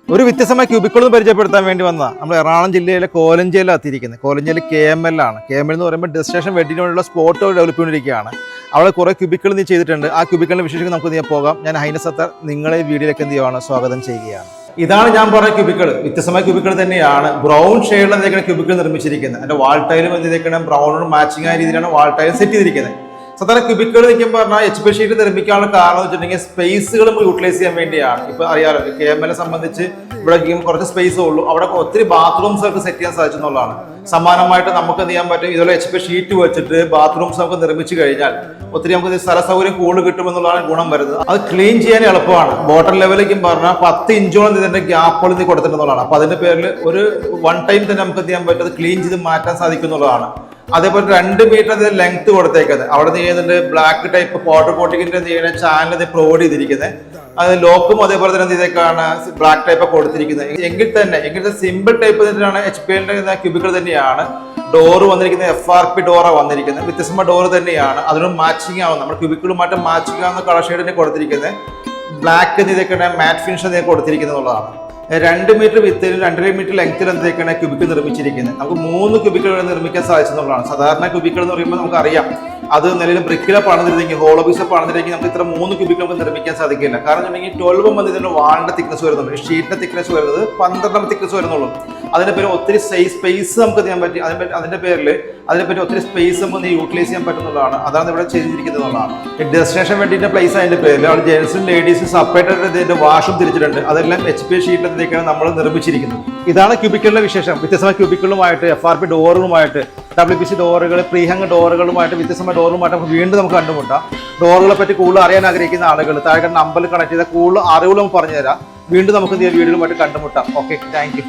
ഒരു വ്യത്യസ്തമായ ക്യൂബിക്കിൾ പരിചയപ്പെടുത്താൻ വേണ്ടി വന്ന നമ്മൾ എറണാകുളം ജില്ലയിലെ കോലഞ്ചേരിലാണ് എത്തിയിരിക്കുന്നത്. കോലഞ്ചേരി KML ആണ്. KML എന്ന് പറയുമ്പോൾ ഡെസ്റ്റിനേഷൻ വെഡിങ്ങിന് വേണ്ടിയുള്ള സ്പോട്ട് ഡെവലപ്പ് ചെയ്തിരിക്കുകയാണ്. അവിടെ കുറേ ക്യൂബിക്കിൾ നീ ചെയ്തിട്ടുണ്ട്. ആ ക്യൂബിക്കിളിന്റെ വിശേഷം നമുക്ക് നീ പോകാം. ഞാൻ ഹൈനസ് സത്താർ നിങ്ങളെ ഈ വീഡിയോയിലേക്ക് എന്ത് ചെയ്യുവാണ് സ്വാഗതം ചെയ്യുകയാണ്. ഇതാണ് ഞാൻ പറഞ്ഞ ക്യൂബിക്കിൾ. വ്യത്യസ്തമായ ക്യൂബിക്കിൾ തന്നെയാണ്. ബ്രൗൺ ഷെയ്ഡിലാണ് ക്യൂബിക്കിൾ നിർമ്മിച്ചിരിക്കുന്നത്. അതിന്റെ വാൾ ടൈലും എന്തിനാണ് ബ്രൗണും മാച്ചിങ് ആയ രീതിയിലാണ് വാൾ ടൈൽ സെറ്റ് ചെയ്തിരിക്കുന്നത്. സാധാരണ ക്യൂബിക്കിൾ നിൽക്കുമ്പോൾ പറഞ്ഞാൽ HP ഷീറ്റ് നിർമ്മിക്കാനുള്ള കാരണം എന്ന് വെച്ചിട്ടുണ്ടെങ്കിൽ സ്പേസുകൾ യൂട്ടിലൈസ് ചെയ്യാൻ വേണ്ടിയാണ്. ഇപ്പൊ അറിയാലോ KML സംബന്ധിച്ച് ഇവിടെ കുറച്ച് സ്പേസേ ഉള്ളൂ. അവിടെ ഒത്തിരി ബാത്റൂംസ് ഒക്കെ സെറ്റ് ചെയ്യാൻ സാധിച്ചു എന്നുള്ളതാണ്. സമാനമായിട്ട് നമുക്ക് എന്ത് ചെയ്യാൻ പറ്റും, ഇതുപോലെ HP ഷീറ്റ് വെച്ചിട്ട് ബാത്റൂംസ് നമുക്ക് നിർമ്മിച്ചു കഴിഞ്ഞാൽ ഒത്തിരി നമുക്ക് സ്ഥല സൗകര്യം കൂടുതൽ കിട്ടുമെന്നുള്ളതാണ് ഗുണം വരുന്നത്. അത് ക്ലീൻ ചെയ്യാൻ എളുപ്പമാണ്. ബോട്ടം ലെവലിലേക്കും പറഞ്ഞാൽ 10 ഇഞ്ചോളം ഇതിന്റെ ഗ്യാപ്പുകൾ നീ കൊടുത്തിട്ടുള്ളതാണ്. അപ്പൊ അതിന്റെ പേരിൽ ഒരു വൺ ടൈം തന്നെ നമുക്ക് എന്ത് ചെയ്യാൻ പറ്റും, അത് ക്ലീൻ ചെയ്ത് മാറ്റാൻ സാധിക്കുന്നുള്ളതാണ്. അതേപോലെ 2 മീറ്റർ ലെങ്ത് കൊടുത്തേക്കുന്നത്. അവിടെ ചെയ്യുന്നുണ്ട് ബ്ലാക്ക് ടൈപ്പ് വാട്ടർ കോട്ടിങ്ങിന്റെ ചാനൽ പ്രൊവൈഡ് ചെയ്തിരിക്കുന്നത്. അത് ലോക്കും അതേപോലെ തന്നെ ഇതൊക്കെയാണ് ബ്ലാക്ക് ടൈപ്പ് കൊടുത്തിരിക്കുന്നത്. എങ്കിൽ തന്നെ സിമ്പിൾ ടൈപ്പ് തന്നെയാണ് HP ക്യൂബിക്കിൾ തന്നെയാണ്. ഡോറ് വന്നിരിക്കുന്നത് FRP ഡോറാണ് വന്നിരിക്കുന്നത്. വ്യത്യസ്തമായ ഡോറ് തന്നെയാണ്. അതിനോട് മാച്ചിങ് ആവും. നമ്മുടെ ക്യൂബിക്കിളുമായിട്ട് മാച്ചിങ് ആവുന്ന കളർ ഷെയ്ഡിനെ കൊടുത്തിരിക്കുന്നത്. ബ്ലാക്ക് ഇതൊക്കെയാണ് മാറ്റ് ഫിനിഷ് കൊടുത്തിരിക്കുന്നുള്ളതാണ്. 2 മീറ്റർ വിത്തിലും 2.5 മീറ്റർ ലെങ്ത്തിൽ എന്തൊക്കെയാണ് ക്യൂബിക്കിൾ നിർമ്മിച്ചിരിക്കുന്നത്. നമുക്ക് 3 ക്യൂബിക്കിൾ നിർമ്മിക്കാൻ സാധിച്ചെന്നുള്ളതാണ്. സാധാരണ ക്യൂബിക്കിൾ എന്ന് പറയുമ്പോൾ നമുക്കറിയാം അത് നിലവിൽ ബ്രിക്കിലെ പണിതിരുന്നെങ്കിൽ ഹോളോ പീസ് പണിതിരുന്നെങ്കിൽ നമുക്ക് ഇത്ര 3 ക്യൂബിക്കിൾ നമുക്ക് നിർമ്മിക്കാൻ സാധിക്കില്ല. കാരണം വെച്ചിട്ടുണ്ടെങ്കിൽ 12 ഇതിന്റെ വാളിന്റെ തിക്നസ് വരുന്നുള്ളൂ. ഷീറ്റിന്റെ തിക്നസ് വരുന്നത് 12 തിക്നസ് വരുന്നുള്ളൂ. അതിന്റെ പേര് ഒത്തിരി സ്പേസ് നമുക്ക് ചെയ്യാൻ പറ്റി. അതിന്റെ പേരിൽ അതിനെപ്പറ്റി ഒത്തിരി സ്പേസ് നമുക്ക് യൂട്ടിലൈസ് ചെയ്യാൻ പറ്റുന്നതാണ്. അതാണ് ഇവിടെ ചെയ്തിരിക്കുന്നതാണ്. ഡെസ്റ്റിനേഷൻ വേണ്ടിയിട്ട് പ്ലേസ് അതിന്റെ പേരിൽ അവിടെ ജെന്റ്സും ലേഡീസും സെപ്പറേറ്റ് ഇതിന്റെ വാഷും തിരിച്ചിട്ടുണ്ട്. അതെല്ലാം HP ഷീറ്റിലേക്കാണ് നമ്മൾ നിർമ്മിച്ചിരിക്കുന്നത്. ഇതാണ് ക്യൂബിക്കിളിന്റെ വിശേഷം. വ്യത്യസ്തമായ ക്യൂബിക്കിളുമായിട്ട് FRP ഡോറുകളുമായിട്ട് WPC ഡോറുകൾ പ്രീഹങ് ഡോറുകളുമായിട്ട് വ്യത്യസ്തമായ ഡോറുമായിട്ട് നമുക്ക് വീണ്ടും നമുക്ക് കണ്ടുമുട്ടാം. ഡോറുകളെ പറ്റി കൂടുതൽ അറിയാൻ ആഗ്രഹിക്കുന്ന ആളുകൾ താഴെ നമ്പറിൽ കണക്ട് ചെയ്താൽ കൂടുതൽ അറിവുകൾ നമുക്ക് പറഞ്ഞു തരാം. വീണ്ടും നമുക്ക് ഈ വീഡിയോകളുമായിട്ട് കണ്ടുമുട്ടാം. Okay, thank you.